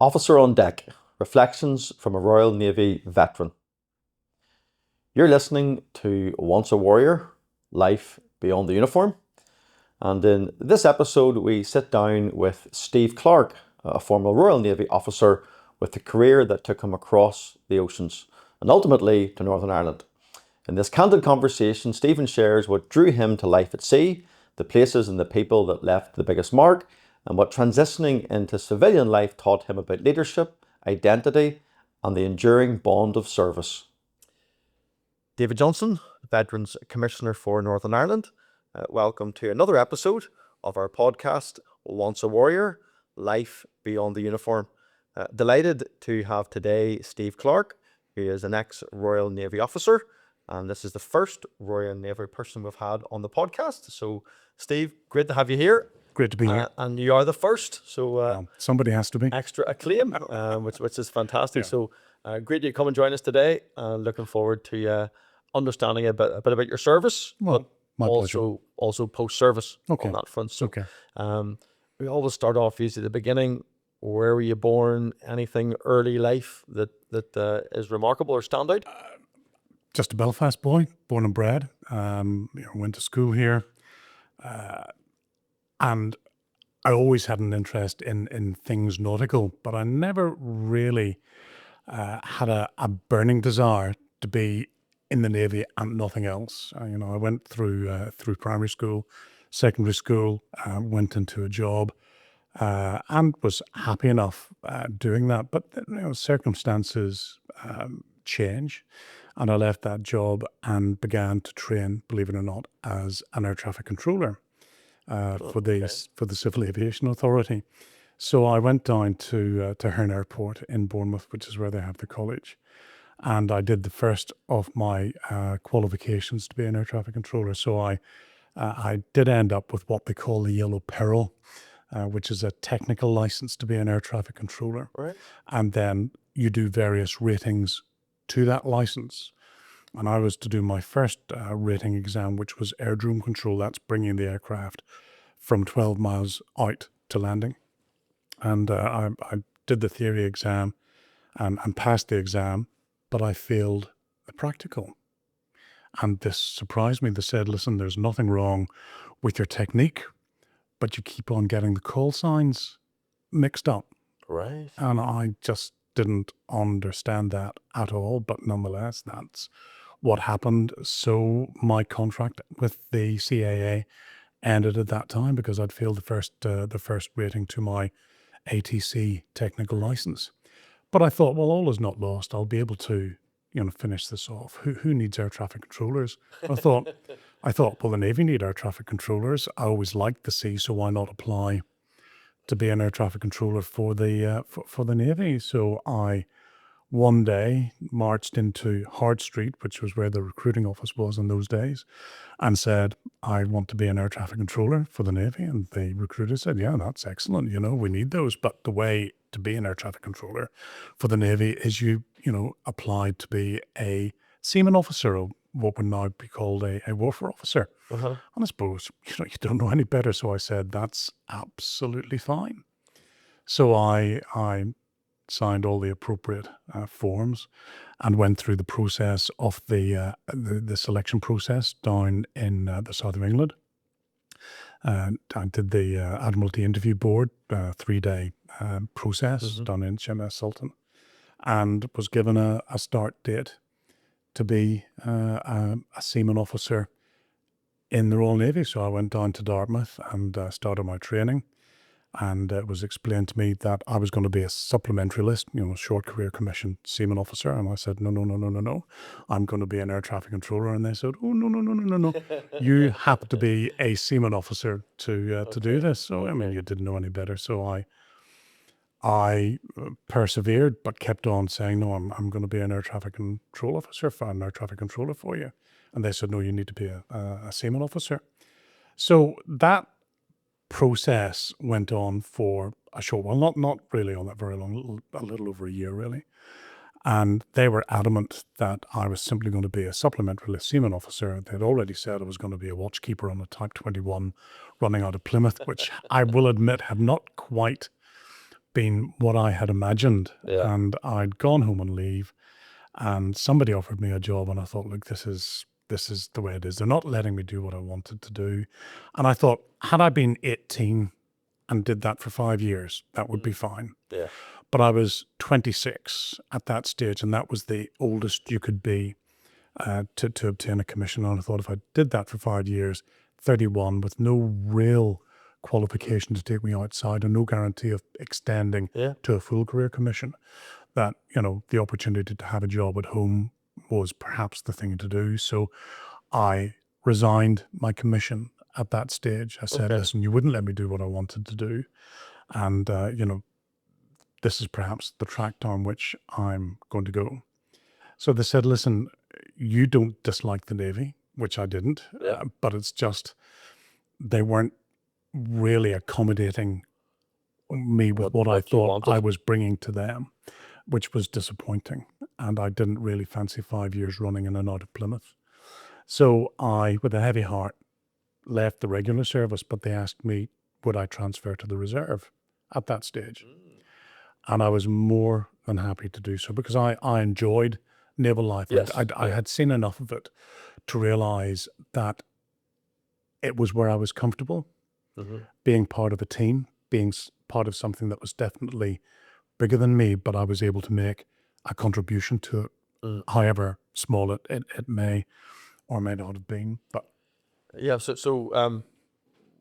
Officer on Deck, Reflections from a Royal Navy Veteran. You're listening to Once a Warrior, Life Beyond the Uniform. And in this episode, we sit down with Steve Clarke, a former Royal Navy officer with a career that took him across the oceans and ultimately to Northern Ireland. In this candid conversation, Stephen shares what drew him to life at sea, the places and the people that left the biggest mark, and what transitioning into civilian life taught him about leadership, identity, and the enduring bond of service. David Johnson, Veterans Commissioner for Northern Ireland. Welcome to another episode of our podcast, Once a Warrior, Life Beyond the Uniform. Delighted to have today Steve Clarke, who is an ex-Royal Navy officer, and this is the first Royal Navy person we've had on the podcast. So, Steve, great to have you here. Great to be here. And you are the first, so somebody has to be. Extra acclaim, which is fantastic. Yeah. So, great you come and join us today. Looking forward to understanding a bit about your service, Well, my pleasure. also post-service Okay. on that front. So, Okay. we always start off usually at the beginning. Where were you born? Anything early life that is remarkable or stand out? Just a Belfast boy, born and bred. Went to school here, and I always had an interest in things nautical, but I never really had a burning desire to be in the Navy and nothing else. I went through primary school, secondary school, went into a job, and was happy enough doing that. But circumstances change, and I left that job and began to train, believe it or not, as an air traffic controller for the Civil Aviation Authority. So I went down to Hearn Airport in Bournemouth, which is where they have the college. And I did the first of my qualifications to be an air traffic controller. So I did end up with what they call the Yellow Peril, which is a technical license to be an air traffic controller. Right. And then you do various ratings to that license. And I was to do my first rating exam, which was airdrome control. That's bringing the aircraft from 12 miles out to landing. And I did the theory exam and passed the exam, but I failed the practical. And this surprised me. They said, listen, there's nothing wrong with your technique, but you keep on getting the call signs mixed up. Right. And I just didn't understand that at all. But nonetheless, that's what happened. So my contract with the CAA ended at that time because I'd failed the first rating to my ATC technical license. But I thought, well, all is not lost. I'll be able to, finish this off. Who needs air traffic controllers? I thought, well, the Navy need air traffic controllers. I always liked the sea, so why not apply to be an air traffic controller for the Navy? So I one day marched into Hard Street, which was where the recruiting office was in those days, and said, I want to be an air traffic controller for the Navy. And the recruiter said, yeah, that's excellent. We need those. But the way to be an air traffic controller for the Navy is you applied to be a seaman officer, or what would now be called a warfare officer. Uh-huh. And I suppose, you don't know any better. So I said, that's absolutely fine. So I signed all the appropriate forms and went through the process of the selection process down in the south of England. I did the Admiralty Interview Board 3-day process done in HMS Sultan, and was given a start date to be a seaman officer in the Royal Navy. So I went down to Dartmouth and started my training. And it was explained to me that I was going to be a supplementary list, short career commission seaman officer. And I said, no. I'm going to be an air traffic controller. And they said, oh, no. You have to be a seaman officer to do this. So, you didn't know any better. So I persevered, but kept on saying, no, I'm going to be an air traffic control officer, an air traffic controller for you. And they said, no, you need to be a seaman officer. So that process went on for a short while, not really all that very long, a little over a year really. And they were adamant that I was simply going to be a supplementary list seaman officer. They'd already said I was going to be a watchkeeper on a Type 21 running out of Plymouth, which I will admit had not quite been what I had imagined. Yeah. And I'd gone home on leave, and somebody offered me a job, and I thought, look, this is the way it is. They're not letting me do what I wanted to do. And I thought, had I been 18 and did that for 5 years, that would be fine. Yeah. But I was 26 at that stage, and that was the oldest you could be to obtain a commission. And I thought, if I did that for 5 years, 31, with no real qualification to take me outside and no guarantee of extending Yeah. to a full career commission, that, you know, the opportunity to have a job at home was perhaps the thing to do. So I resigned my commission at that stage. I said, Okay. listen, you wouldn't let me do what I wanted to do. And, you know, this is perhaps the track down which I'm going to go. So they said, listen, you don't dislike the Navy, which I didn't, Yeah. but it's just they weren't really accommodating me with what I What you thought wanted. I was bringing to them, which was disappointing. And I didn't really fancy 5 years running in and out of Plymouth. So I, with a heavy heart, left the regular service, but they asked me, would I transfer to the reserve at that stage? And I was more than happy to do so, because I enjoyed naval life. Yes. I had seen enough of it to realize that it was where I was comfortable, being part of a team, being part of something that was definitely bigger than me, but I was able to make a contribution to it, however small it may or may not have been. But Yeah. So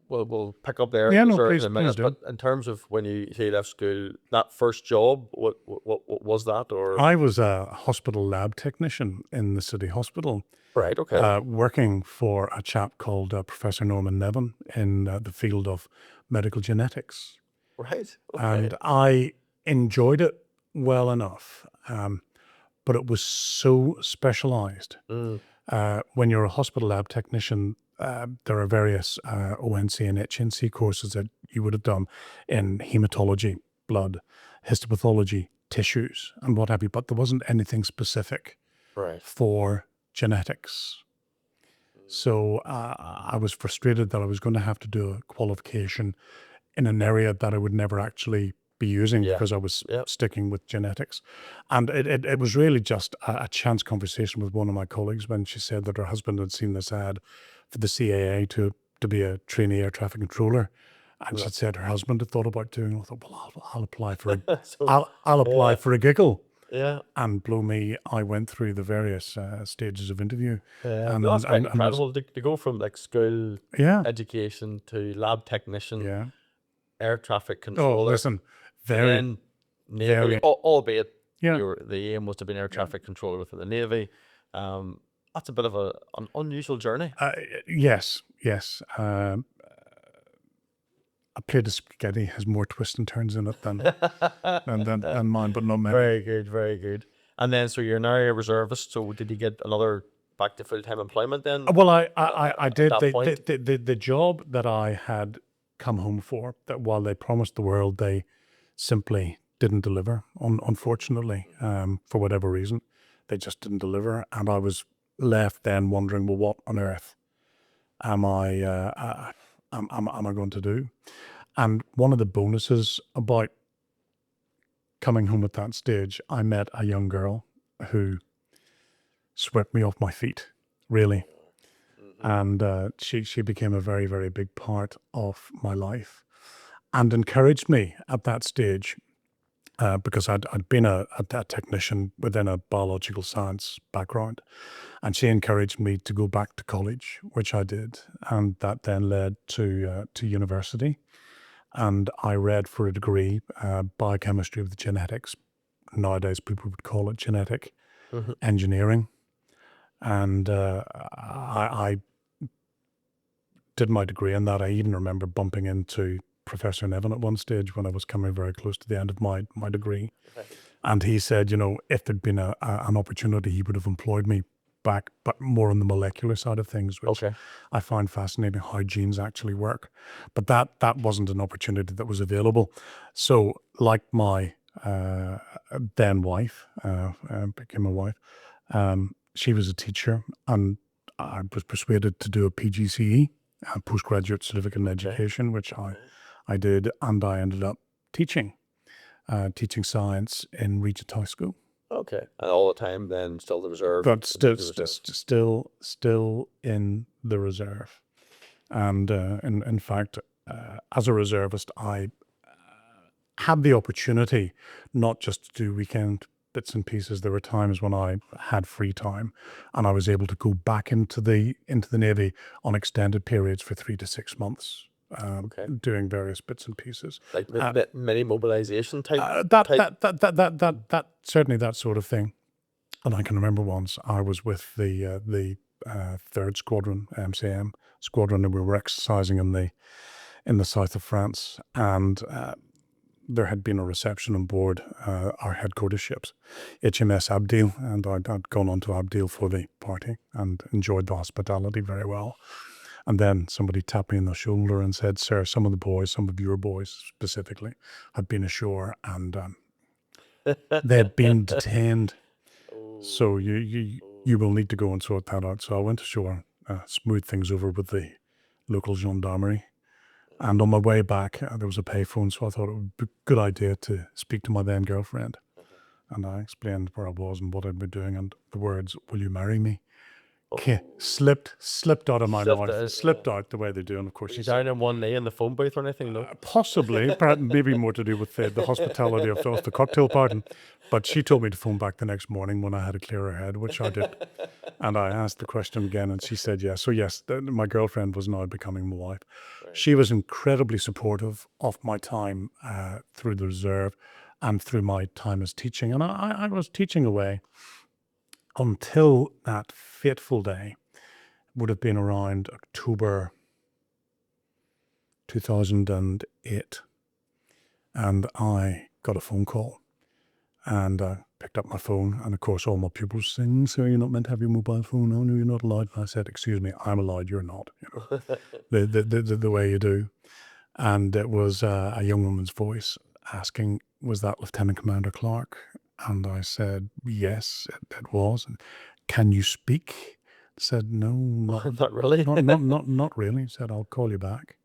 we'll pick up there yeah, no, sir, please, in a minute. please do. But in terms of when you say you left school, that first job, what was that? Or I was a hospital lab technician in the city hospital, right? Okay. working for a chap called Professor Norman Nevin in the field of medical genetics. Right. Okay. And I enjoyed it well enough, but it was so specialized. When you're a hospital lab technician, there are various ONC and HNC courses that you would have done in hematology, blood, histopathology, tissues, and what have you, but there wasn't anything specific Right. for genetics. So I was frustrated that I was going to have to do a qualification in an area that I would never actually be using, Yeah. because I was Yep. sticking with genetics. And it was really just a chance conversation with one of my colleagues when she said that her husband had seen this ad for the CAA to be a trainee air traffic controller. And she said her husband had thought about doing it. I thought, well, I'll apply for a, So, I'll apply yeah. for a giggle. Yeah. And blow me, I went through the various stages of interview. Yeah. And, That's quite and was, incredible to go from like school yeah, education to lab technician, yeah. air traffic Oh, controller, listen, and very, then Navy, very, albeit yeah. the aim was to be an air traffic controller within the Navy. That's a bit of an unusual journey. Yes. A plate of spaghetti has more twists and turns in it than mine, but not many. Very good, very good. And then, so you're now a reservist. So did you get another back to full-time employment then? Well, I did. that point? The job that I had come home for, that while they promised the world, they simply didn't deliver. Unfortunately, for whatever reason, they just didn't deliver, and I was left then wondering, well, what on earth am I going to do? And one of the bonuses about coming home at that stage, I met a young girl who swept me off my feet, really. And she became a very, very big part of my life, and encouraged me at that stage, because I'd been a technician within a biological science background, and she encouraged me to go back to college, which I did, and that then led to university. And I read for a degree, biochemistry with genetics. Nowadays, people would call it genetic engineering. And I did my degree in that. I even remember bumping into Professor Nevin at one stage when I was coming very close to the end of my degree. Okay. And he said, you know, if there'd been an opportunity, he would have employed me back, but more on the molecular side of things, which Okay. I find fascinating, how genes actually work. But that wasn't an opportunity that was available. So like my then wife, became a wife, she was a teacher, and I was persuaded to do a PGCE, a postgraduate certificate in education, which I did, and I ended up teaching. teaching science in Regent High School. Okay. And all the time then still the reserve. But the reserve. still in the reserve. And in fact, as a reservist, I had the opportunity not just to do weekend bits and pieces. There were times when I had free time, and I was able to go back into the Navy on extended periods for 3 to 6 months, Okay. doing various bits and pieces. Like mini mobilization type. That certainly that sort of thing. And I can remember once I was with the 3rd Squadron, MCM Squadron, and we were exercising in the south of France, and there had been a reception on board our headquarters ships, HMS Abdeel, and I'd gone on to Abdeel for the party and enjoyed the hospitality very well. And then somebody tapped me on the shoulder and said, "Sir, some of your boys specifically, had been ashore and they had been detained. So you will need to go and sort that out." So I went ashore, smoothed things over with the local gendarmerie. And on my way back, there was a payphone, so I thought it would be a good idea to speak to my then girlfriend. And I explained where I was and what I'd been doing, and the words, "Will you marry me?" Slipped out of my mouth, slipped out the way they do. And of course, she's down on one knee in the phone booth or anything, no? Possibly, perhaps maybe more to do with the hospitality of the cocktail party. But she told me to phone back the next morning when I had a clearer head, which I did. And I asked the question again, and she said yes. So yes, my girlfriend was now becoming my wife. Right. She was incredibly supportive of my time through the reserve and through my time as teaching. And I was teaching away until that fateful day. Would have been around October 2008. And I got a phone call, and I picked up my phone, and of course all my pupils saying, "Sir, you're not meant to have your mobile phone on, no, you're not allowed." And I said, "Excuse me, I'm allowed, you're not," the way you do. And it was a young woman's voice asking, "Was that Lieutenant Commander Clarke?" And I said, "Yes, it was." And, "Can you speak?" Said, "No, not really." not really. Said, "I'll call you back."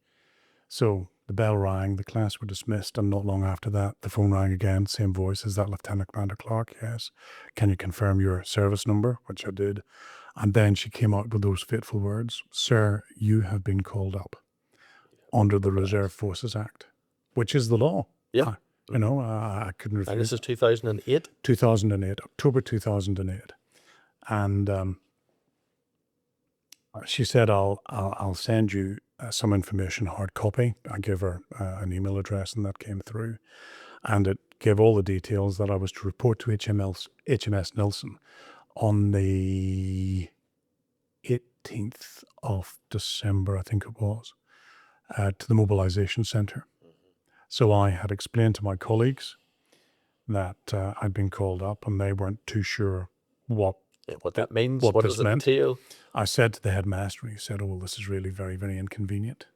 So the bell rang, the class were dismissed, and not long after that, the phone rang again, same voice. "Is that Lieutenant Commander Clarke?" "Yes." "Can you confirm your service number?" Which I did. And then she came out with those fateful words, "Sir, you have been called up under the Reserve Forces Act," which is the law. Yeah. I couldn't refuse. And this is 2008? 2008, October 2008. And she said, I'll send you some information, hard copy. I gave her an email address, and that came through. And it gave all the details that I was to report to HMS Nelson on the 18th of December, I think it was, to the mobilization center. So I had explained to my colleagues that I'd been called up, and they weren't too sure what that means, what does this it meant. entail? I said to the headmaster, he said, "Oh, well, this is really very, very inconvenient."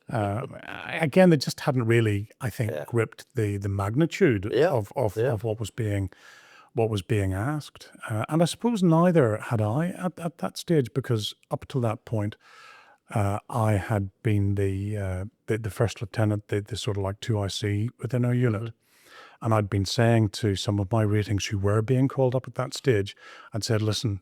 Again, they just hadn't really, I think, gripped the magnitude of what was being asked. And I suppose neither had I at that stage, because up till that point, I had been the first lieutenant, the sort of like 2IC within our unit. And I'd been saying to some of my ratings who were being called up at that stage, I'd said, "Listen,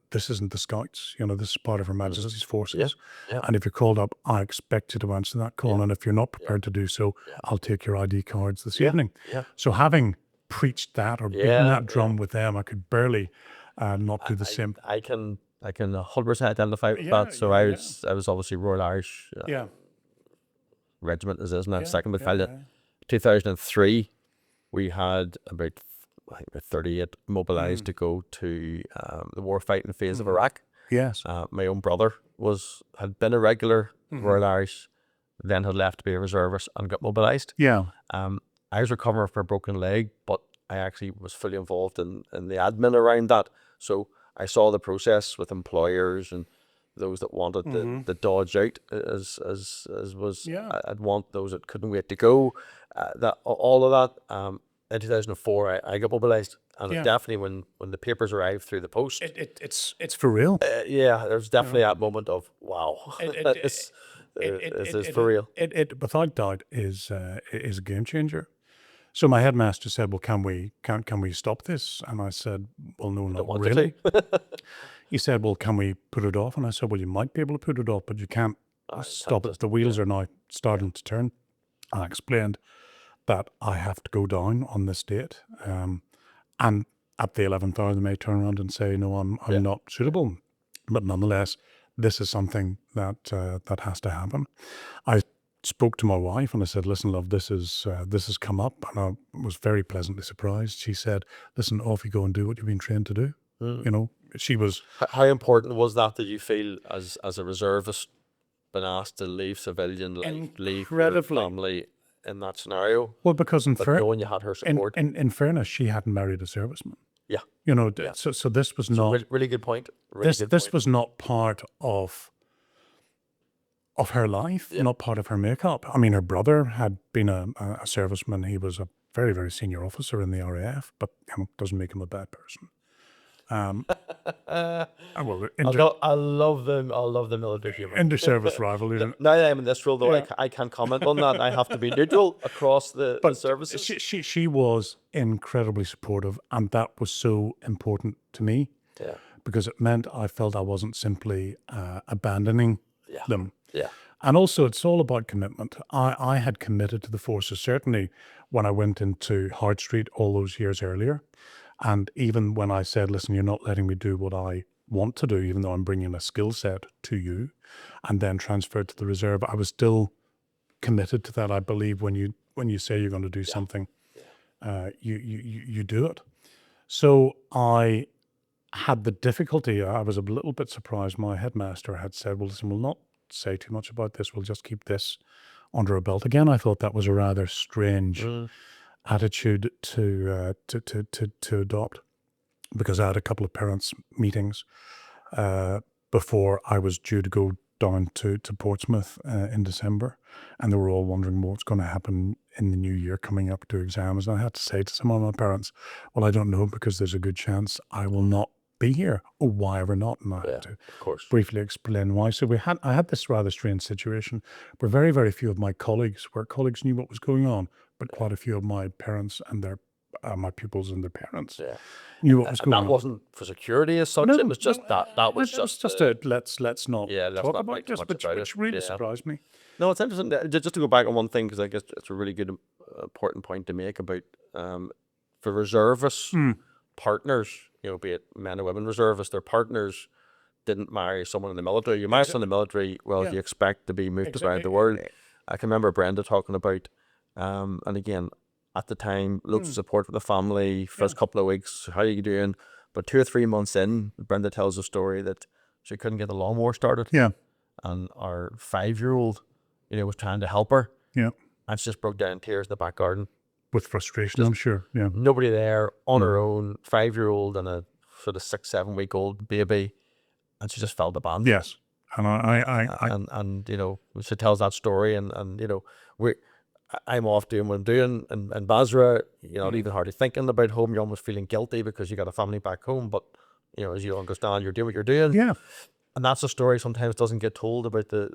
this isn't the Scouts. This is part of Her Majesty's forces. And if you're called up, I expect you to answer that call. And if you're not prepared to do so, I'll take your ID cards this evening." So having preached that or beaten that drum with them, I could barely not do the same. I can 100% identify with that. So I was obviously Royal Irish Regiment, as it is now, 2nd Battalion. 2003, we had about 38 mobilised to go to the war fighting phase of Iraq. Yes. My own brother had been a regular Royal Irish, then had left to be a reservist and got mobilised. Yeah. I was recovering from a broken leg, but I actually was fully involved in the admin around that. So I saw the process with employers and those that wanted the dodge out, as was. I'd want those that couldn't wait to go. That all of that. In 2004, I got mobilised, and it definitely when the papers arrived through the post, it's for real. There's definitely that moment of wow, this is for real. It without doubt is a game changer, So my headmaster said, well, can we stop this? And I said, well, no, not Want you really. to? He said, well, can we put it off? And I said, well, you might be able to put it off, but you can't stop it. The wheels are now starting to turn. I explained that I have to go down on this date. And at the 11th hour, they may turn around and say, no, I'm not suitable. But nonetheless, this is something that that has to happen. I spoke to my wife and I said, listen, love, this has come up. And I was very pleasantly surprised. She said, listen, off you go and do what you've been trained to do. You know, she was... How important was that, did you feel, as a reservist, been asked to leave civilian life, leave your family in that scenario? Well, because knowing you had her support. In fairness, she hadn't married a serviceman. Yeah. You know, so this was not... Really good point. This was not part of her life, not part of her makeup. I mean, her brother had been a serviceman. He was a very, very senior officer in the RAF, but doesn't make him a bad person. I love the military humor. Inter-service rivalry. Now that I'm in this role, though, I can't comment on that. I have to be neutral across the services. She was incredibly supportive, and that was so important to me. Yeah. Because it meant I felt I wasn't simply abandoning them. Yeah. And also, it's all about commitment. I had committed to the forces, certainly when I went into Hart Street all those years earlier. And even when I said, listen, you're not letting me do what I want to do, even though I'm bringing a skill set to you, and then transferred to the reserve, I was still committed to that. I believe when you say you're going to do something, you do it. So I had the difficulty. I was a little bit surprised. My headmaster had said, well, listen, we'll not say too much about this. We'll just keep this under our belt. Again, I thought that was a rather strange attitude to adopt, because I had a couple of parents' meetings before I was due to go down to Portsmouth in December, and they were all wondering what's going to happen in the new year coming up to exams. And I had to say to some of my parents, well, I don't know, because there's a good chance I will not be here. Oh, why ever not? And I had to briefly explain why. So I had this rather strange situation where very, very few of my colleagues knew what was going on, but quite a few of my parents and their my pupils and their parents knew what was going on. That wasn't for security as such. No, it was just that was just a let's not talk about this, which really surprised me. No, it's interesting. Just to go back on one thing, because I guess it's a really good, important point to make about for reservists partners, be it men or women reservists, their partners didn't marry someone in the military. You marry someone in the military, well, you expect to be moved around the world. I can remember Brenda talking about, and again, at the time, loads of support for the family, first couple of weeks, how are you doing? But 2 or 3 months in, Brenda tells a story that she couldn't get the lawnmower started. Yeah. And our 5-year-old, was trying to help her. Yeah. And she just broke down in tears in the back garden. With frustration, I'm sure. Yeah. Nobody there, on her own, 5-year-old and a sort of 6-7-week-old baby. And she just felt abandoned. Yes. And she tells that story, and I'm off doing what I'm doing in Basra, not even hardly thinking about home. You're almost feeling guilty because you got a family back home, but as you understand, you're doing what you're doing. Yeah. And that's a story sometimes doesn't get told about the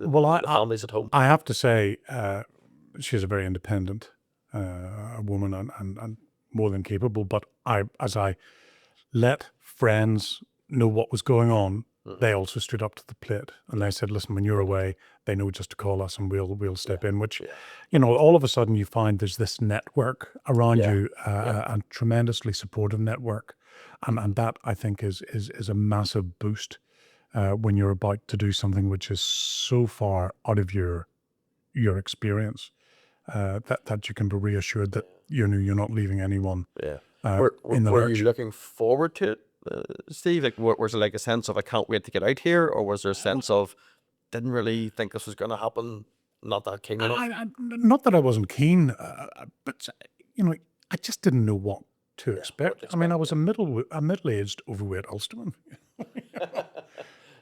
families at home. I have to say, she's a very independent woman and more than capable, but as I let friends know what was going on, they also stood up to the plate, and they said, listen, when you're away, they know just to call us and we'll step in, which, all of a sudden you find there's this network around you, a tremendously supportive network. And that, I think, is a massive boost when you're about to do something which is so far out of your experience, that you can be reassured that you're not leaving anyone in the lurch. Were you looking forward to it, Steve? Like, was it like a sense of I can't wait to get out here, or was there a sense of didn't really think this was going to happen, not that keen enough? Not that I wasn't keen, but I just didn't know what to expect. I mean, I was a middle-aged overweight Ulsterman.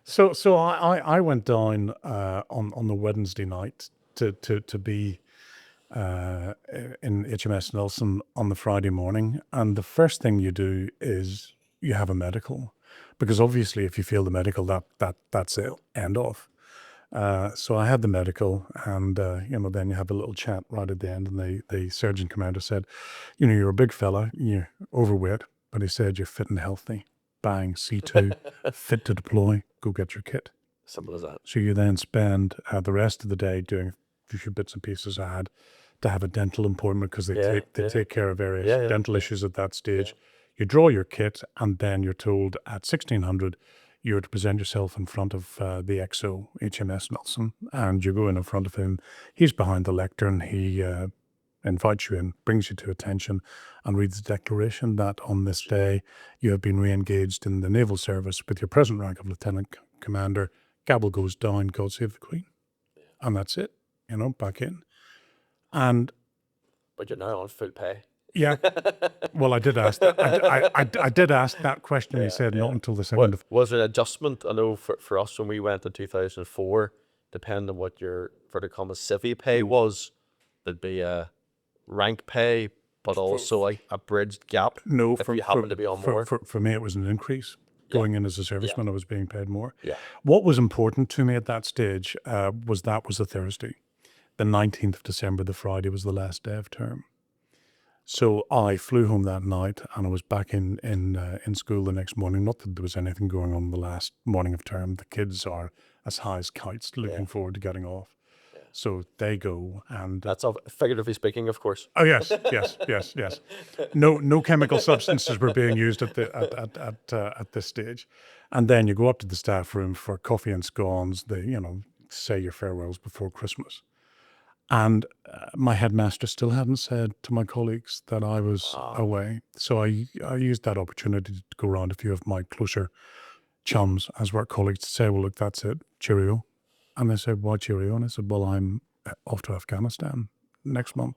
So I went down on the Wednesday night to be in HMS Nelson on the Friday morning, and the first thing you do is you have a medical, because obviously if you fail the medical, that's it, end off. So I had the medical, and then you have a little chat right at the end, and the surgeon commander said, you're a big fella, you're overweight, but he said you're fit and healthy. Bang, C2, fit to deploy, go get your kit. Simple as that. So you then spend the rest of the day doing a few bits and pieces. I had to have a dental appointment because they take care of various dental issues at that stage. You draw your kit, and then you're told at 1600 you're to present yourself in front of the XO, HMS Nelson, and you go in front of him. He's behind the lectern. He invites you in, brings you to attention, and reads the declaration that on this day you have been re-engaged in the naval service with your present rank of lieutenant commander. Gavel goes down, God save the Queen. And that's it, back in. But you're now on full pay. Yeah. Well, I did ask that. I did ask that question. He said not until the 2nd of... Was there an adjustment? I know for us when we went in 2004, depending on what your vertical comma civvy pay was, there'd be a rank pay, but also a bridged gap. No, if you happen to be on more. For me, it was an increase. Going in as a serviceman, I was being paid more. Yeah. What was important to me at that stage was a Thursday. The 19th of December, the Friday, was the last day of term. So I flew home that night, and I was back in school the next morning. Not that there was anything going on the last morning of term. The kids are as high as kites, looking forward to getting off. So they go, and that's figuratively speaking, of course. Oh yes. No chemical substances were being used at this stage, and then you go up to the staff room for coffee and scones. They say your farewells before Christmas, and my headmaster still hadn't said to my colleagues that I was away. So I used that opportunity to go around a few of my closer chums as work colleagues to say, well, look, that's it, cheerio. And they said, why cheerio? And I said, well, I'm off to Afghanistan next month.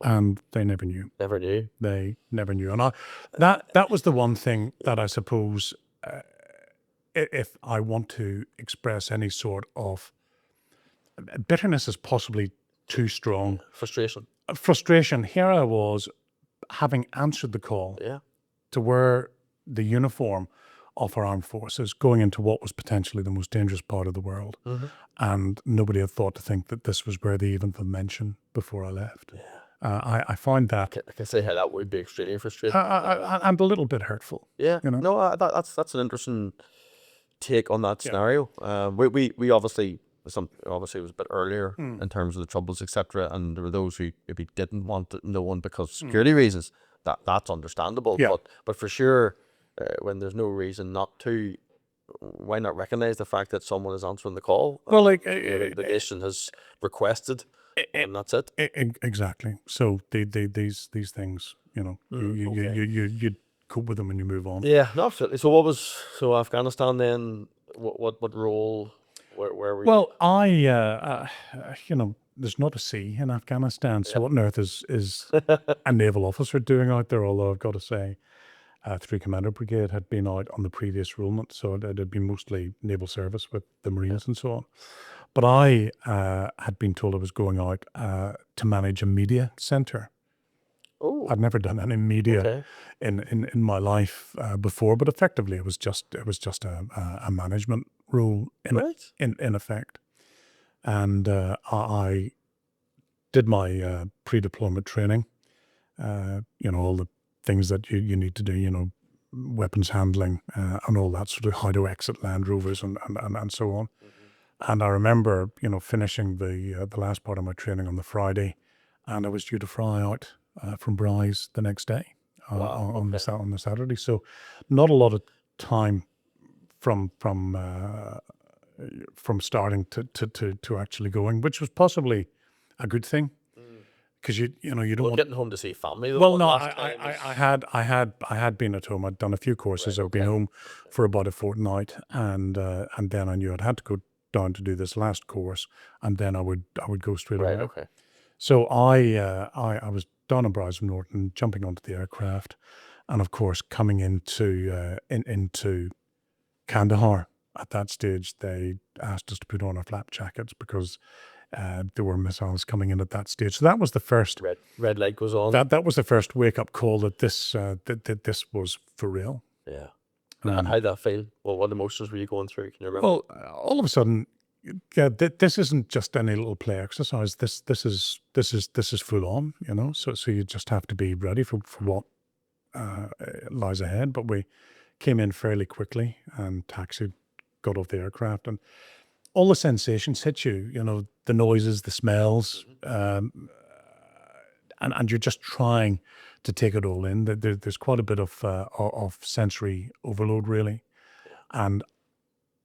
And they never knew. Never knew. They never knew. And that was the one thing that I suppose, if I want to express any sort of bitterness is possibly too strong. Frustration. Here I was, having answered the call to wear the uniform of our armed forces, going into what was potentially the most dangerous part of the world. And nobody had thought to think that this was worthy even of mention before I left. I find that... I can say how that would be extremely frustrating. And a little bit hurtful. Yeah. No, that's an interesting take on that scenario. We obviously... obviously it was a bit earlier in terms of the troubles, etc., and there were those who maybe didn't want it known because of security reasons. That's understandable. But for sure, when there's no reason not to, why not recognize the fact that someone is answering the call? Well, the nation has requested, and that's it. Exactly. So these things, you cope with them and you move on. Yeah, no, absolutely. So Afghanistan then? What role? Where were you? Well, there's not a sea in Afghanistan. So what on earth is a naval officer doing out there? Although I've got to say, 3 Commander Brigade had been out on the previous rulment, so it had been mostly naval service with the Marines and so on. But I had been told I was going out to manage a media centre. Oh, I'd never done any media in my life before, but effectively it was just a management role in effect. And I did my pre-deployment training. All the things that you need to do, weapons handling and all that sort of how to exit Land Rovers and so on. And I remember, finishing the last part of my training on the Friday, and I was due to fly out from Bryce the next day on the Saturday. So not a lot of time from starting to actually going, which was possibly a good thing. Because you don't want getting home to see family. Though, well, no, I had been at home. I'd done a few courses. I'd been home for about a fortnight, and then I knew I'd had to go down to do this last course, and then I would go straight away. Okay. So I was down in Bryce Norton, jumping onto the aircraft, and of course coming into Kandahar. At that stage, they asked us to put on our flak jackets because there were missiles coming in at that stage. So that was the first red light goes on. That was the first wake up call that this that this was for real. Yeah. And how'd that feel? Well, what emotions were you going through? Can you remember? Well, all of a sudden, yeah, this isn't just any little play exercise. This is full on, you know. So you just have to be ready for what lies ahead. But we came in fairly quickly and taxied, got off the aircraft, and all the sensations hit you. You know, the noises, the smells, and you're just trying to take it all in. There's quite a bit of sensory overload, really, and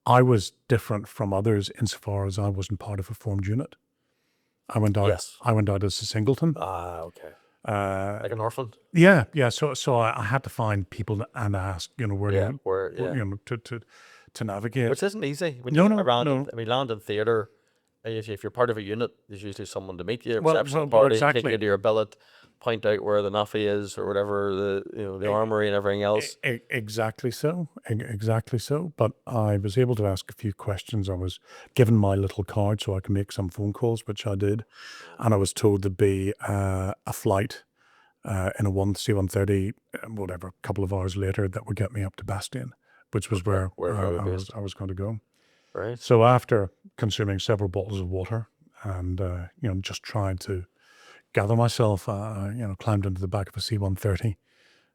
I was different from others insofar as I wasn't part of a formed unit. I went out. Yes. I went out as a singleton. Ah, okay. Like an orphan. Yeah. So I had to find people and ask, you know, where Yeah, to, where you know, to navigate. which isn't easy. When No, you no, around, no. I mean, land in theatre, if you're part of a unit, there's usually someone to meet you, Well, reception well, party, take you exactly. to your billet, point out where the naffy is or whatever, the armory and everything else. Exactly so. Exactly so. But I was able to ask a few questions. I was given my little card so I could make some phone calls, which I did. And I was told to be a flight in a C-130, whatever, a couple of hours later that would get me up to Bastion, which was where I was going to go. Right. So after consuming several bottles of water and, you know, just trying to gather myself, you know, climbed into the back of a C-130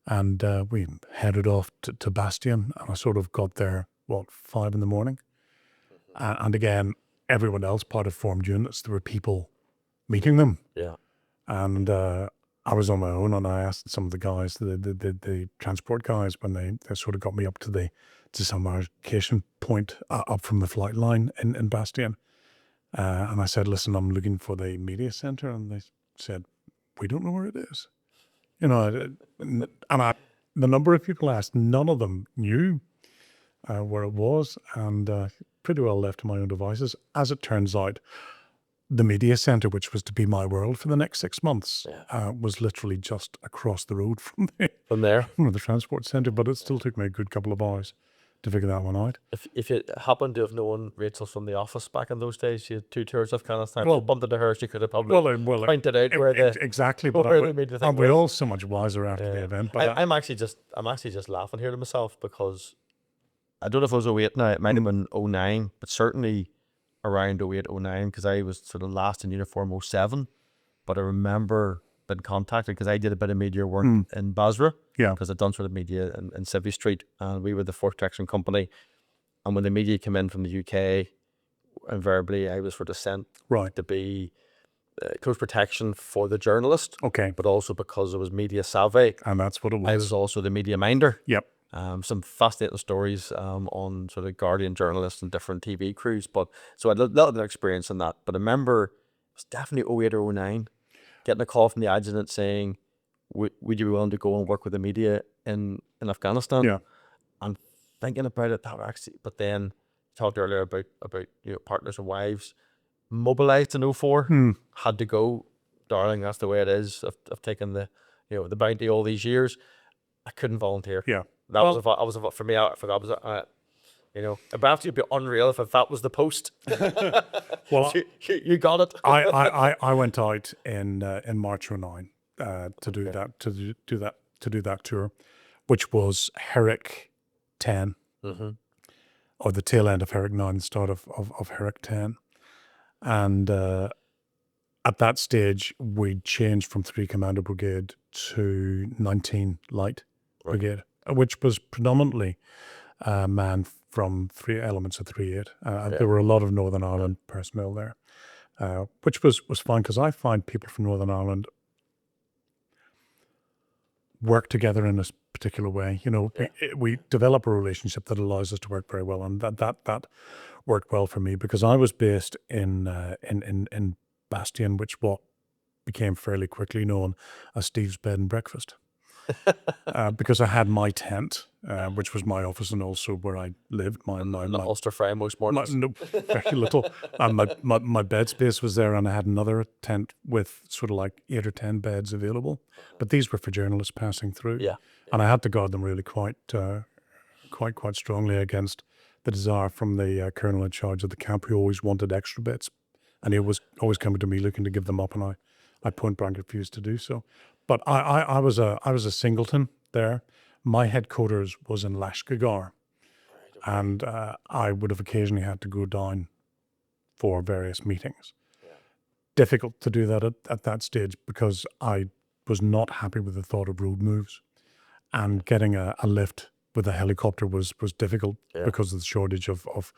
and we headed off to Bastion, and I sort of got there, 5 in the morning. And again, everyone else part of formed units, there were people meeting them. Yeah. And I was on my own, and I asked some of the guys, the transport guys, when they sort of got me up to some allocation point up from the flight line in Bastion. And I said, listen, I'm looking for the media center. And they said, we don't know where it is. You know, and the number of people asked, none of them knew where it was, and pretty well left to my own devices. As it turns out, the media center, which was to be my world for the next 6 months, was literally just across the road from From there. from the transport center, but it still took me a good couple of hours to figure that one out. If you happened to have known Rachel from The Office back in those days, she had 2 tours of Afghanistan. Well- Well, bumped into her, she could have probably Well, pointed out where the exactly, where but the media thing aren't we was. all so much wiser after the event? But I'm actually just laughing here to myself because I don't know if it was 08 now, it might have been 09, but certainly around 08, 09, because I was sort of last in uniform 07, but I remember been contacted because I did a bit of media work in Basra, because I'd done sort of media in Civvy Street, and we were the Force Protection Company, and when the media came in from the UK, invariably I was sort of sent right, to be close protection for the journalist, okay, but also because I was media savvy, and that's what it was. I was also the media minder. Yep. Some fascinating stories on sort of Guardian journalists and different TV crews. But so I had a little bit of experience in that. But I remember it was definitely 08 or 09, getting a call from the adjutant saying, would you be willing to go and work with the media in Afghanistan? Yeah. And thinking about it, that actually, but then talked earlier about partners and wives, mobilized in 04, had to go. Darling, that's the way it is. I've taken the bounty all these years. I couldn't volunteer. Yeah. That was for me. I forgot. It'd have to be unreal if that was the post. Well, you got it. I went out in March 09 to do that tour, which was Herrick 10, or the tail end of Herrick 9, the start of Herrick 10, and at that stage we'd changed from 3 Commander Brigade to 19 Light Brigade, which was predominantly manned from 3 elements of 3/8. There were a lot of Northern Ireland personnel there, which was fun, because I find people from Northern Ireland work together in a particular way. You know, we develop a relationship that allows us to work very well, and that worked well for me, because I was based in Bastion, which became fairly quickly known as Steve's Bed and Breakfast. Because I had my tent, which was my office and also where I lived. My Ulster fry most mornings. Very little. And my bed space was there, and I had another tent with sort of like 8 or 10 beds available. But these were for journalists passing through. Yeah. And I had to guard them really quite strongly against the desire from the colonel in charge of the camp, who always wanted extra beds, and he was always coming to me looking to give them up, and I point blank refused to do so. But I was a singleton there. My headquarters was in Lashkagar, and I would have occasionally had to go down for various meetings. Difficult to do that at that stage because I was not happy with the thought of road moves, and getting a lift with a helicopter was difficult because of the shortage of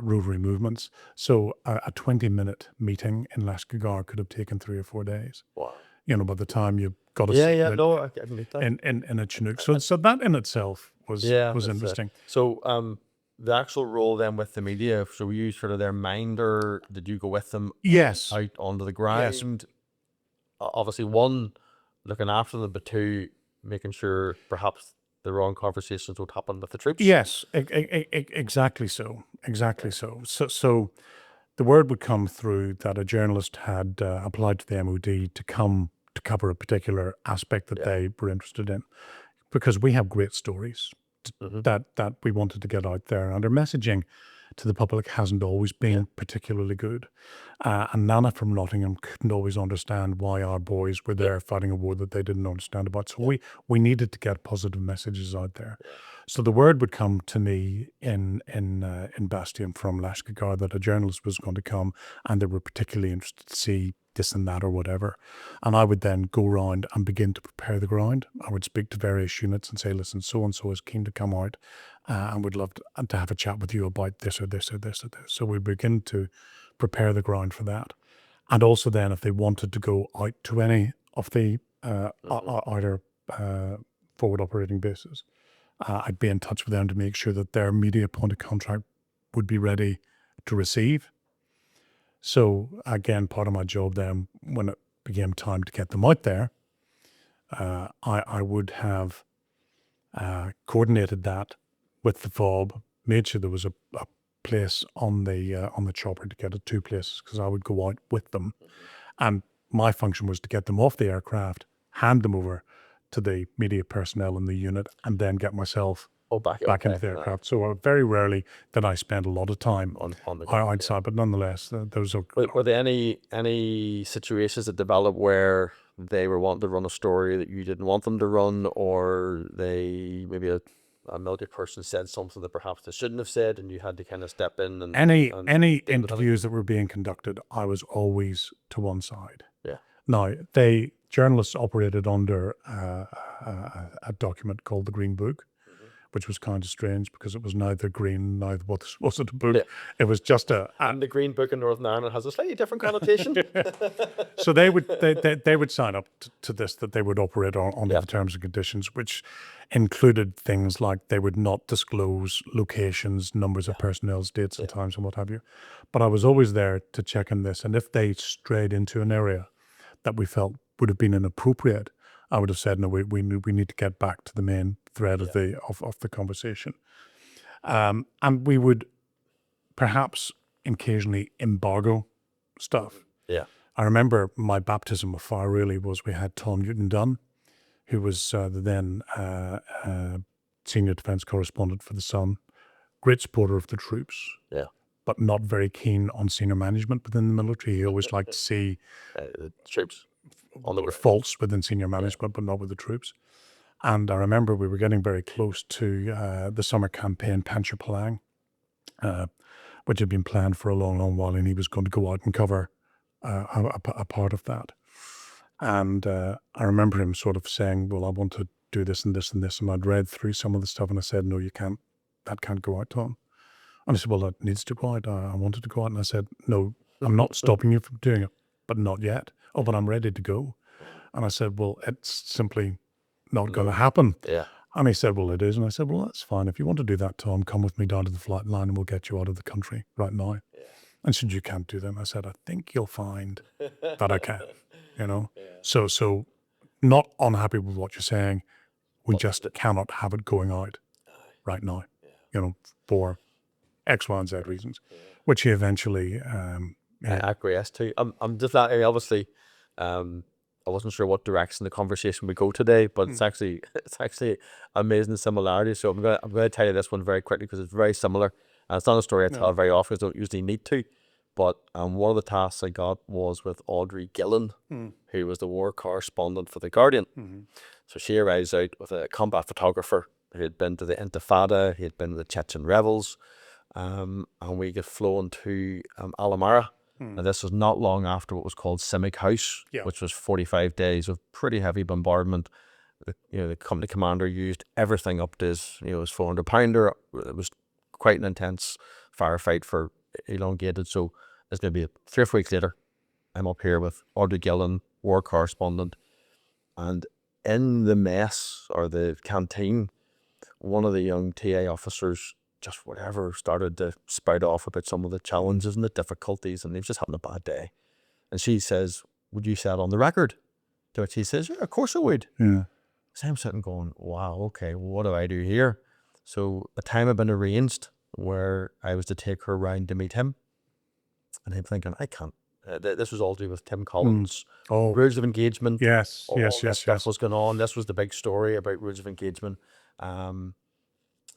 rotary movements. So a 20-minute meeting in Lashkagar could have taken 3 or 4 days. Wow. You know, by the time you got a No, I can meet that. in a Chinook. So that in itself was interesting. So the actual role then with the media, so were you sort of their minder? Did you go with them Yes. out onto the ground? Obviously, one, looking after them, but two, making sure perhaps the wrong conversations would happen with the troops. Yes, exactly so. Exactly so. So the word would come through that a journalist had applied to the MOD to come to cover a particular aspect that they were interested in, because we have great stories that we wanted to get out there, and our messaging to the public hasn't always been particularly good. And Nana from Nottingham couldn't always understand why our boys were there fighting a war that they didn't understand about. So we needed to get positive messages out there. So the word would come to me in Bastion from Lashkagar that a journalist was going to come, and they were particularly interested to see this and that or whatever. And I would then go around and begin to prepare the ground. I would speak to various units and say, listen, so-and-so is keen to come out and would love to have a chat with you about this or this or this or this. So we begin to prepare the ground for that. And also then if they wanted to go out to any of the outer forward operating bases, I'd be in touch with them to make sure that their media point of contact would be ready to receive. So again, part of my job then, when it became time to get them out there, I would have coordinated that with the FOB, made sure there was a place on the chopper to get it to places, because I would go out with them, and my function was to get them off the aircraft, hand them over to the media personnel in the unit, and then get myself back into the aircraft. So very rarely did I spend a lot of time on the outside, but nonetheless, those are. Were there any situations that developed where they were wanting to run a story that you didn't want them to run, or they maybe a military person said something that perhaps they shouldn't have said, and you had to kind of step in and any interviews that were being conducted, I was always to one side. Yeah. Now, journalists operated under a document called the Green Book, which was kind of strange because it was neither green, neither was it a book. Yeah. It was just and the Green Book in Northern Ireland has a slightly different connotation. So they would sign up to this, that they would operate on the terms and conditions, which included things like they would not disclose locations, numbers of personnel, dates and times and what have you. But I was always there to check on this, and if they strayed into an area that we felt would have been inappropriate, I would have said, no, we need to get back to the main thread of the conversation. And we would perhaps occasionally embargo stuff. Yeah. I remember my baptism of fire really was, we had Tom Newton-Dunn, who was the then senior defence correspondent for The Sun, great supporter of the troops, but not very keen on senior management within the military. He always liked to see the troops on the faults within senior management, but not with the troops. And I remember we were getting very close to the summer campaign, Pancher Palang, which had been planned for a long, long while, and he was going to go out and cover a part of that. And I remember him sort of saying, well, I want to do this and this and this. And I'd read through some of the stuff and I said, no, you can't, that can't go out, Tom. And I said, well, that needs to go out. I wanted to go out. And I said, no, I'm not stopping you from doing it, but not yet. Oh, but I'm ready to go. And I said, well, it's simply not going to happen. Yeah. And he said, well, it is. And I said, well, that's fine. If you want to do that, Tom, come with me down to the flight line and we'll get you out of the country right now. Yeah. And he said, you can't do that. And I said, I think you'll find that I can, you know. Yeah. So not unhappy with what you're saying. We just cannot have it going out right now, you know, for X, Y, and Z reasons, which he eventually acquiesced to. I'm just that obviously. I wasn't sure what direction the conversation would go today, but it's actually amazing similarity. So I'm going to tell you this one very quickly because it's very similar. And it's not a story I tell very often because I don't usually need to. But one of the tasks I got was with Audrey Gillen, who was the war correspondent for The Guardian. So she arrives out with a combat photographer who had been to the Intifada, he had been to the Chechen rebels, and we get flown to Alamara. And this was not long after what was called Simic House, which was 45 days of pretty heavy bombardment. The company commander used everything up to his 400-pounder. It was quite an intense firefight for elongated. So it's going to be 3 or 4 weeks later. I'm up here with Audrey Gillen, war correspondent, and in the mess or the canteen, one of the young TA officers just whatever started to spout off about some of the challenges and the difficulties, and he was just having a bad day. And she says, "Would you say it on the record?" To which he says, "Yeah, of course I would." Yeah. So I'm sitting going, wow, okay, well, what do I do here? So a time had been arranged where I was to take her round to meet him. And I'm thinking, I can't. This was all to do with Tim Collins' rules of engagement. Yes, all yes, this yes, stuff yes. was going on. This was the big story about rules of engagement. The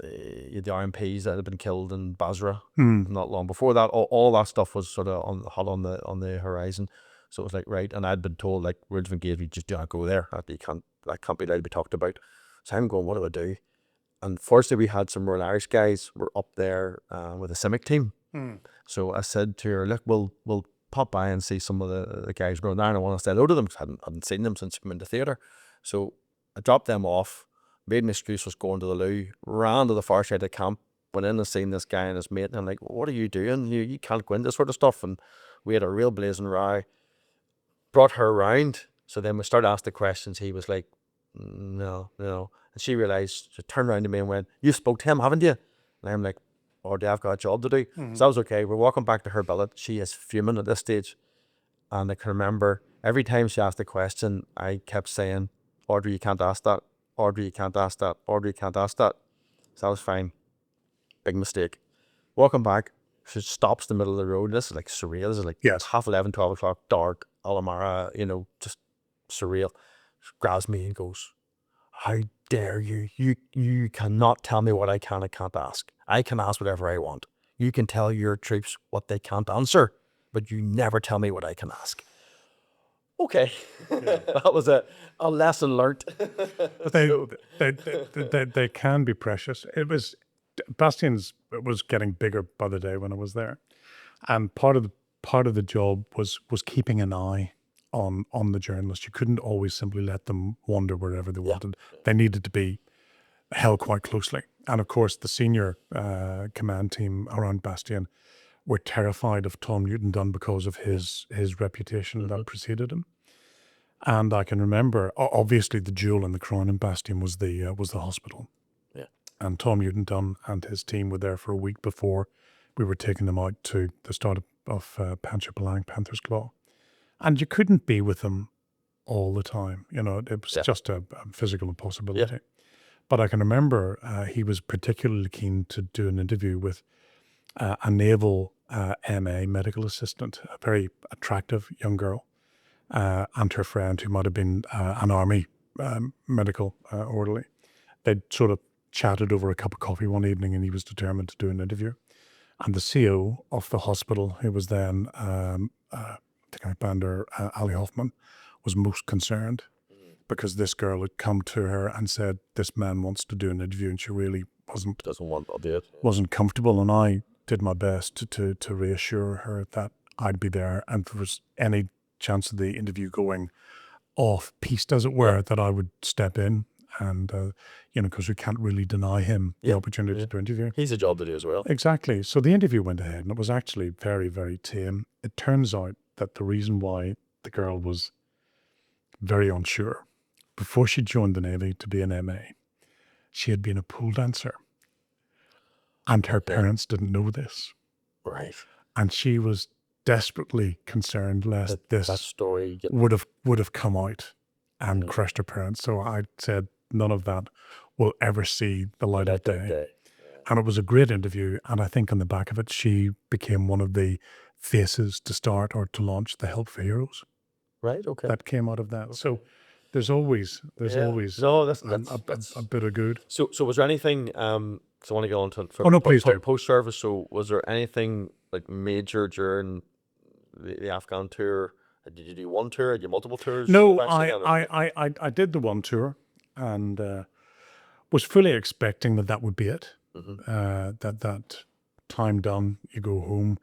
RMPs that had been killed in Basra not long before that. All that stuff was sort of hot on the horizon. So it was like, right, and I'd been told, like, rules of engagement, just do not go there. That can't be allowed to be talked about. So I'm going, what do I do? And fortunately, we had some Royal Irish guys were up there with a CIMIC team. So I said to her, look, we'll pop by and see some of the guys going down. I want to say hello to them because I hadn't seen them since we went to theatre. So I dropped them off, made an excuse, was going to the loo, ran to the far side of the camp, went in and seen this guy and his mate, and I'm like, what are you doing? You can't go into this sort of stuff. And we had a real blazing row. Brought her around. So then we started asking the questions. He was like, no. And she realised, she turned around to me and went, you spoke to him, haven't you? And I'm like, oh, I've got a job to do. So that was okay. We're walking back to her billet. She is fuming at this stage. And I can remember every time she asked a question, I kept saying, Audrey, you can't ask that. Audrey, you can't ask that. Audrey, you can't ask that. So that was fine. Big mistake. Walking back, she stops in the middle of the road. This is like surreal. This is like 11:30, 12 o'clock, dark, Alamara, just surreal. She grabs me and goes, how dare you? You cannot tell me what I can't ask. I can ask whatever I want. You can tell your troops what they can't answer, but you never tell me what I can ask. Okay. That was a lesson learnt. But they can be precious. Bastions was getting bigger by the day when I was there, and part of the job was keeping an eye on the journalists. You couldn't always simply let them wander wherever they wanted. They needed to be held quite closely. And of course, the senior command team around Bastion were terrified of Tom Newton Dunn because of his reputation that preceded him. And I can remember, obviously, the jewel in the crown in Bastion was the hospital. Yeah. And Tom Newton Dunn and his team were there for a week before we were taking them out to the start of Panchapalang, Panther's Claw. And you couldn't be with them all the time. It was just a physical impossibility. Yeah. But I can remember he was particularly keen to do an interview with a naval MA medical assistant, a very attractive young girl, and her friend who might have been an army medical orderly. They'd sort of chatted over a cup of coffee one evening, and he was determined to do an interview. And the CO of the hospital, who was then the commander, Ali Hoffman, was most concerned because this girl had come to her and said, this man wants to do an interview, and she really wasn't comfortable. And I did my best to reassure her that I'd be there, and if there was any chance of the interview going off piste, as it were, that I would step in. And, because we can't really deny him the opportunity to interview. He's a job to do as well. Exactly. So the interview went ahead, and it was actually very, very tame. It turns out that the reason why the girl was very unsure, before she joined the Navy to be an MA, she had been a pole dancer. And her parents didn't know this. Right. And she was desperately concerned lest that story would have come out and crushed her parents. So I said, none of that will ever see the light of day. Yeah. And it was a great interview. And I think on the back of it, she became one of the faces to start or to launch the Help for Heroes. Right. Okay. That came out of that. Okay. So there's always that's a bit of good. So was there anything? Because I want to get on to please do. Post service. So was there anything like major during the Afghan tour? Did you do one tour? Did you do multiple tours? No, I did the one tour, and was fully expecting that would be it. Mm-hmm. That time done, you go home,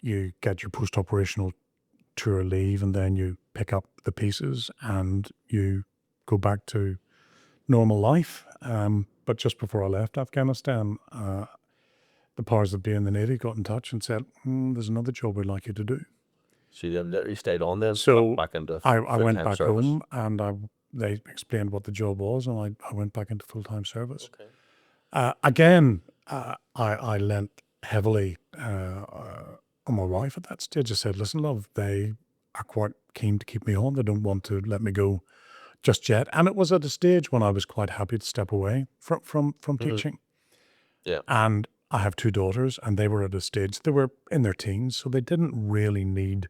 you get your post-operational tour leave, and then you pick up the pieces and you go back to normal life. But just before I left Afghanistan, the powers that be in the Navy got in touch and said, there's another job we'd like you to do. So you literally stayed on then, So back into I went full-time back service. home, and they explained what the job was, and I went back into full-time service. Okay. Again, I lent heavily on my wife at that stage. I said, listen, love, they are quite keen to keep me on. They don't want to let me go just yet. And it was at a stage when I was quite happy to step away from teaching. Yeah. And I have 2 daughters, and they were at a stage, they were in their teens, so they didn't really need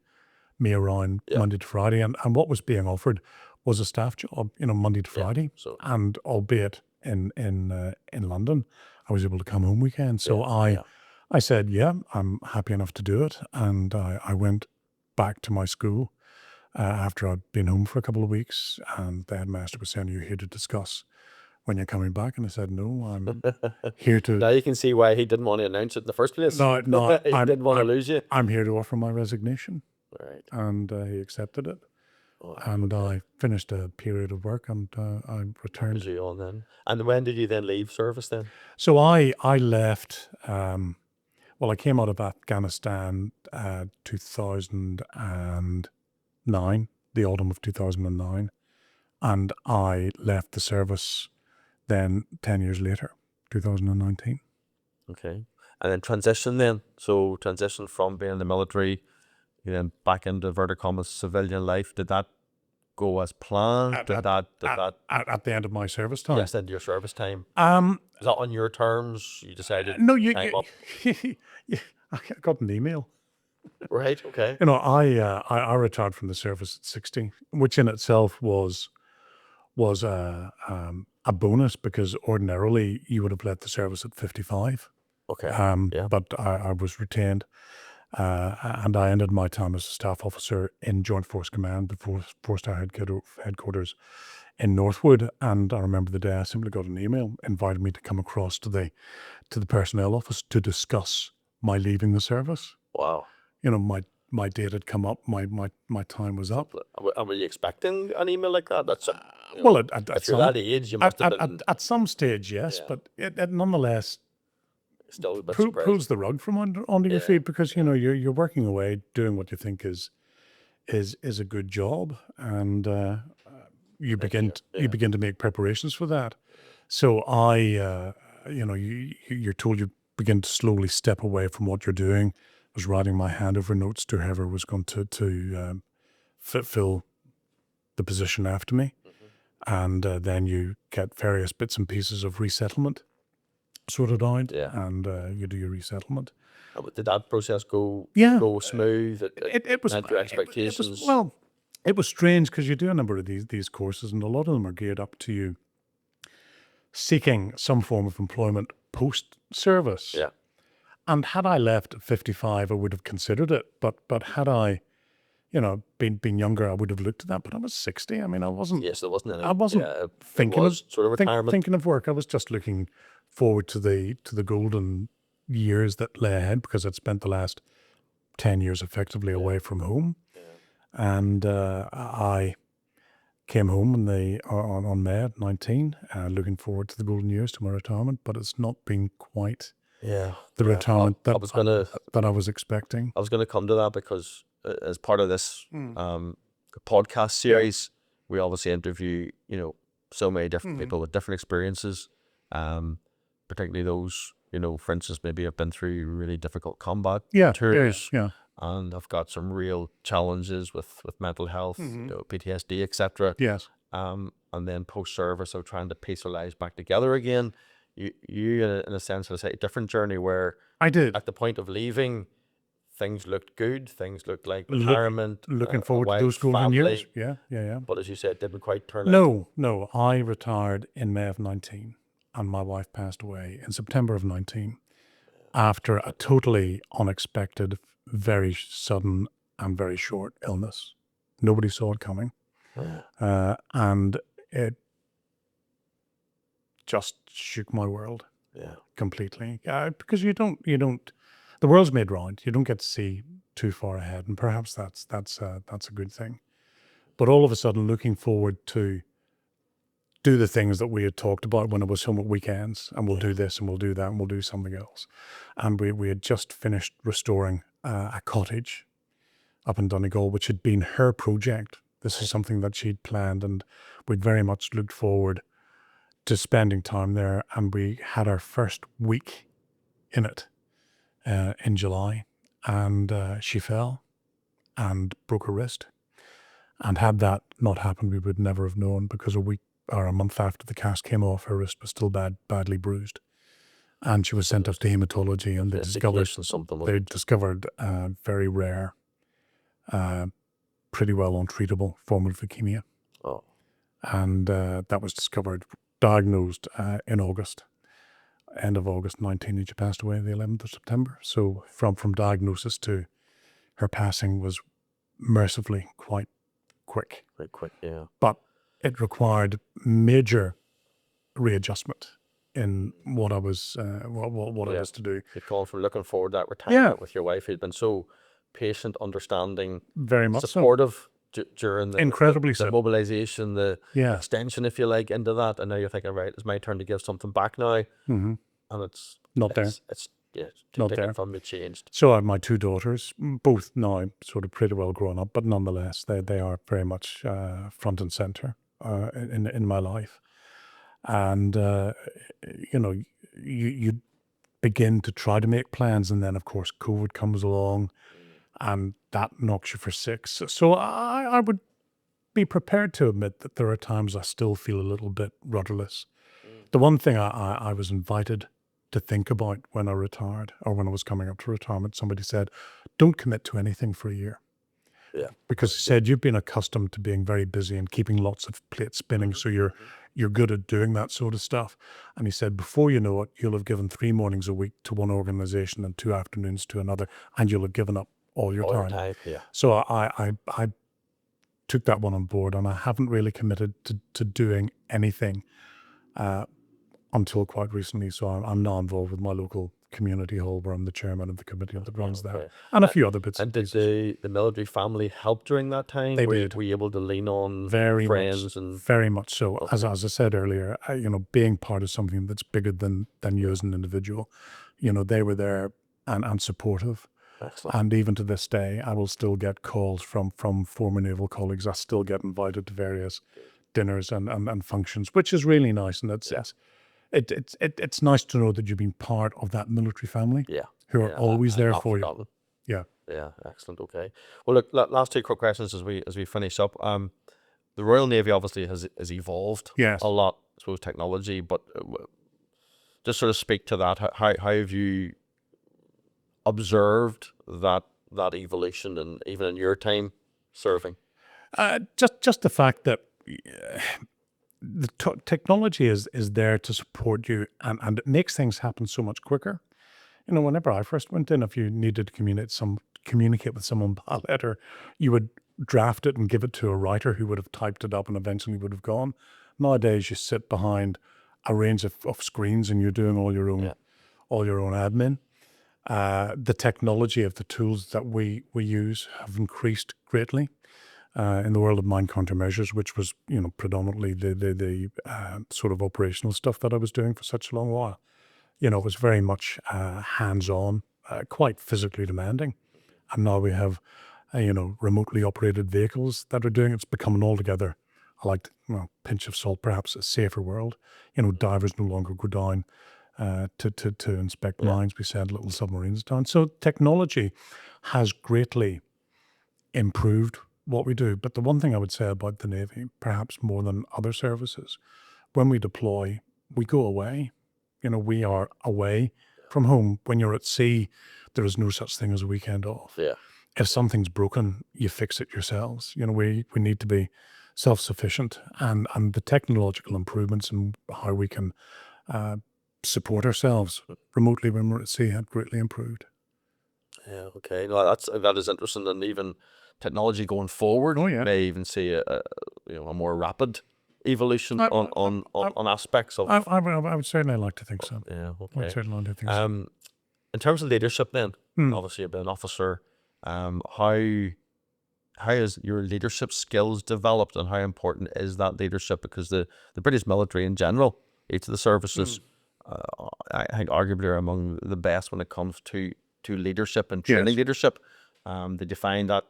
me around Monday to Friday. And what was being offered was a staff job, Monday to Friday. So And albeit in London, I was able to come home weekends. So I said, yeah, I'm happy enough to do it. And I went back to my school after I'd been home for a couple of weeks, and the headmaster was saying, "You're here to discuss when you're coming back." And I said, "No, I'm here to." now you can see why he didn't want to announce it in the first place. No, he didn't want to lose you. I'm here to offer my resignation. Right. And he accepted it. Oh, And I finished a period of work, and I returned. Was you on then? And when did you then leave service then? So I left, I came out of Afghanistan 2009, the autumn of 2009, and I left the service then 10 years later, 2019. Okay. And then transition then. So transition from being in the military, you then back into inverted commas civilian life. Did that go as planned? At the end of my service time? Yes, into your service time. Is that on your terms? You decided no, time up? I got an email. Right, okay. I retired from the service at 60, which in itself was a bonus, because ordinarily you would have left the service at 55. Okay. But I was retained, and I ended my time as a staff officer in Joint Force Command, the four-star headquarters in Northwood. And I remember the day I simply got an email inviting me to come across to the personnel office to discuss my leaving the service. Wow. My date had come up, my time was up. And were you expecting an email like that? That's well, if you're that age, you must have been. At some stage, yes, but it nonetheless still a bit pulls the rug from under your feet, because you're working away doing what you think is a good job, and you begin to make preparations for that. So you're told you begin to slowly step away from what you're doing. I was writing my handover notes to whoever was going to fill the position after me. And then you get various bits and pieces of resettlement sorted out, and you do your resettlement. Did that process go smooth? It was met your expectations. It was strange, because you do a number of these courses, and a lot of them are geared up to you seeking some form of employment post-service. Yeah. And had I left at 55, I would have considered it. But had I, been younger, I would have looked at that. But I was 60. I mean, I wasn't. Yes, there wasn't any. I wasn't thinking of sort of retirement. Thinking of work. I was just looking forward to the golden years that lay ahead, because I'd spent the last 10 years effectively away from home. Yeah. And I came home on May at 19, looking forward to the golden years, to my retirement. But it's not been quite the retirement that I was expecting. I was going to come to that, because as part of this podcast series, we obviously interview so many different people with different experiences, particularly those for instance, maybe have been through really difficult combat tours, and I've got some real challenges with mental health, PTSD, etc. Yes. And then post-service, so trying to piece our lives back together again. You in a sense, had a different journey, where I did. At the point of leaving, things looked good. Things looked like retirement. Looking forward to those golden years. Yeah. But as you said, it didn't quite turn out. No. I retired in May of 19, and my wife passed away in September of 19, after a totally unexpected, very sudden and very short illness. Nobody saw it coming. And it just shook my world. Yeah. completely. Because you don't, the world's made round. You don't get to see too far ahead, and perhaps that's a good thing. But all of a sudden, looking forward to do the things that we had talked about when I was home at weekends, and we'll do this and we'll do that and we'll do something else. And we had just finished restoring a cottage up in Donegal, which had been her project. This is something that she'd planned, and we'd very much looked forward to spending time there. And we had our first week in it in July, and she fell and broke her wrist. And had that not happened, we would never have known, because a week or a month after the cast came off, her wrist was still badly bruised. And she was sent up to hematology, and they discovered a very rare, pretty well untreatable form of leukemia. Oh. And that was diagnosed in August, end of August 19, and she passed away the 11th of September. So from diagnosis to her passing was mercifully quite quick. Very quick, yeah. But it required major readjustment in what I was what I was to do. You've gone from looking forward to that retirement with your wife, who'd been so patient, understanding, very much supportive during the incredibly the mobilization, the extension, if you like, into that. And now you're thinking, right, it's my turn to give something back now, and it's not there. It's not there. From it changed. So I have my two daughters, both now sort of pretty well grown up, but nonetheless they are very much front and center in my life. And you begin to try to make plans, and then of course COVID comes along, and that knocks you for six. So I would be prepared to admit that there are times I still feel a little bit rudderless. The one thing I was invited to think about when I retired, or when I was coming up to retirement, somebody said, don't commit to anything for a year. Yeah. Because he said, you've been accustomed to being very busy and keeping lots of plates spinning, so you're good at doing that sort of stuff. And he said, before you know it, you'll have given 3 mornings a week to one organization and 2 afternoons to another, and you'll have given up all your time. Yeah. So I took that one on board, and I haven't really committed to doing anything until quite recently. So I'm now involved with my local community hall, where I'm the chairman of the committee that runs that, and a few other bits. And did the military family help during that time? They did. Were you able to lean on friends? Very much so. Okay. As I said earlier, being part of something that's bigger than you as an individual, they were there and supportive. Excellent. And even to this day, I will still get calls from former naval colleagues. I still get invited to various dinners and functions, which is really nice. And it's nice to know that you've been part of that military family. Yeah. Who are always there for you. Yeah. Yeah. Excellent. Okay. Well, look, last 2 quick questions as we finish up. The Royal Navy obviously has evolved a lot, I suppose, technology, but just sort of speak to that. How have you observed that evolution, and even in your time serving? Just the fact that the technology is there to support you, and it makes things happen so much quicker. Whenever I first went in, if you needed to communicate with someone by letter, you would draft it and give it to a writer who would have typed it up and eventually would have gone. Nowadays, you sit behind a range of screens and you're doing all your own admin. The technology of the tools that we use have increased greatly. In the world of mine countermeasures, which was predominantly the sort of operational stuff that I was doing for such a long while. It was very much hands-on, quite physically demanding. And now we have, remotely operated vehicles that are doing it's becoming altogether, I like pinch of salt, perhaps, a safer world. Divers no longer go down to inspect mines. We send little submarines down. So technology has greatly improved what we do. But the one thing I would say about the Navy, perhaps more than other services, when we deploy, we go away. We are away from home. When you're at sea, there is no such thing as a weekend off. Yeah. If something's broken, you fix it yourselves. We need to be self-sufficient, and the technological improvements and how we can support ourselves remotely when we're at sea have greatly improved. Yeah. Okay. No, that is interesting, and even technology going forward may even see a more rapid evolution on aspects of? I would certainly like to think so. Yeah, I would okay. certainly like to think so. In terms of leadership then, obviously you've been an officer, how has your leadership skills developed, and how important is that leadership? Because the British military in general, each of the services, I think arguably are among the best when it comes to leadership and training leadership. Did you find that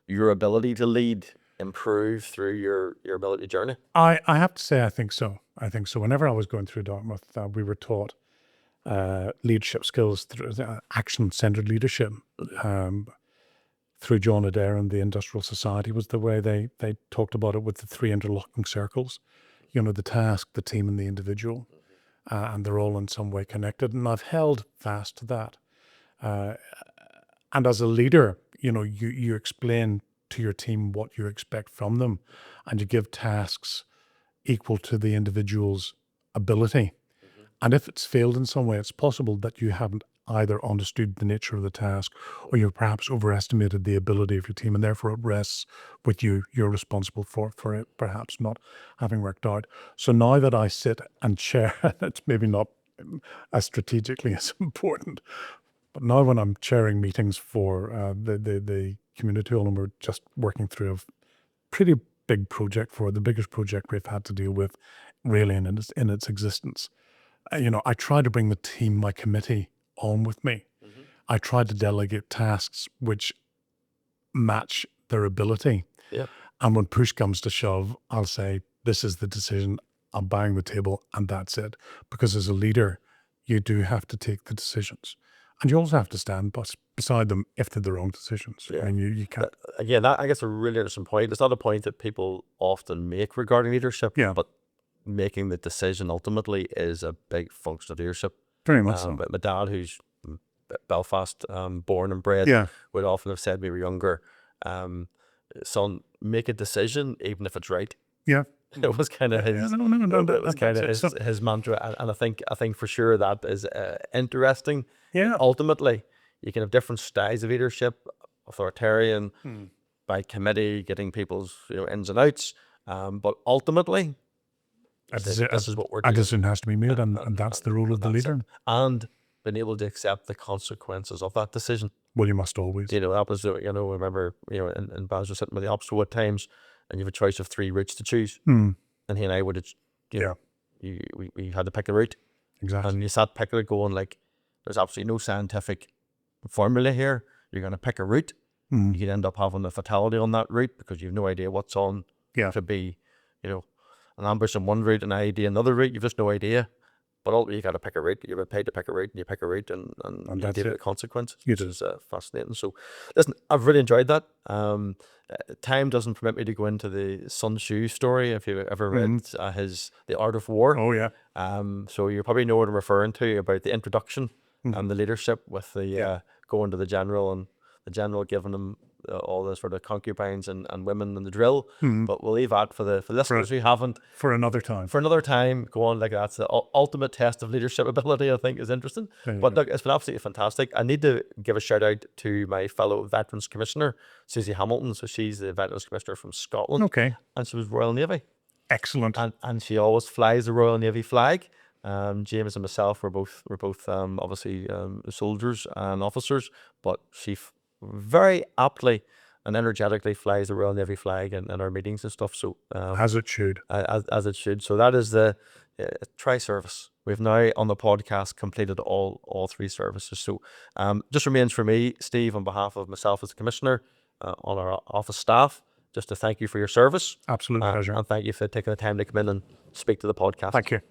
your ability to lead improve through your ability journey? I have to say, I think so. Whenever I was going through Dartmouth, we were taught leadership skills through action-centered leadership. Through John Adair and the Industrial Society was the way they talked about it, with the 3 interlocking circles. You know, the task, the team, and the individual, and they're all in some way connected. And I've held fast to that. And as a leader, you know, you explain to your team what you expect from them, and you give tasks equal to the individual's ability. And if it's failed in some way, it's possible that you haven't either understood the nature of the task, or you've perhaps overestimated the ability of your team, and therefore it rests with you. You're responsible for it perhaps not having worked out. So now that I sit and chair, it's maybe not as strategically as important, but now when I'm chairing meetings for the community hall, and we're just working through a pretty big project, for the biggest project we've had to deal with really in its existence. You know, I try to bring the team, my committee, on with me. I try to delegate tasks which match their ability. Yeah. And when push comes to shove, I'll say, this is the decision, I'm buying the table, and that's it. Because as a leader, you do have to take the decisions. And you also have to stand beside them if they're the wrong decisions. Yeah. I mean, you can't. Again, that I guess a really interesting point. It's not a point that people often make regarding leadership, but making the decision ultimately is a big function of leadership. Very much so. But my dad, who's Belfast born and bred, would often have said when we were younger, son, make a decision even if it's right. Yeah. It was kind of his. It was kind of his mantra, and I think for sure that is interesting. Yeah. Ultimately, you can have different styles of leadership: authoritarian, by committee, getting people's ins and outs. But ultimately, this is what we're doing. A decision has to be made, and that's the role of the leader. And being able to accept the consequences of that decision. Well, you must always. You know, that was, I remember, in Basel sitting with the obstacle at times, and you have a choice of 3 routes to choose. And he and I would have, we had to pick a route. Exactly. And you sat picking it going like, there's absolutely no scientific formula here. You're going to pick a route. You could end up having a fatality on that route because you have no idea what's on. To be, an ambush on one route, an IED another route. You've just no idea. But ultimately, you got to pick a route. You're been paid to pick a route, and you pick a route, and you deal with the consequences, which is fascinating. So, listen, I've really enjoyed that. Time doesn't permit me to go into the Sun Tzu story. If you've ever read The Art of War. Oh yeah. So you probably know what I'm referring to about the introduction and the leadership with the going to the general, and the general giving them all the sort of concubines and women and the drill. But we'll leave that for the listeners who haven't. For another time. Go on, like that's the ultimate test of leadership ability, I think, is interesting. But look, it's been absolutely fantastic. I need to give a shout out to my fellow Veterans Commissioner, Susie Hamilton. So she's the Veterans Commissioner from Scotland. Okay. And she was Royal Navy. Excellent. And she always flies the Royal Navy flag. James and myself were both obviously soldiers and officers, but she very aptly and energetically flies the Royal Navy flag in our meetings and stuff. So as it should. As it should. So that is the tri-service. We've now on the podcast completed all 3 services. So just remains for me, Steve, on behalf of myself as the Commissioner, on our office staff, just to thank you for your service. Absolute pleasure. And thank you for taking the time to come in and speak to the podcast. Thank you.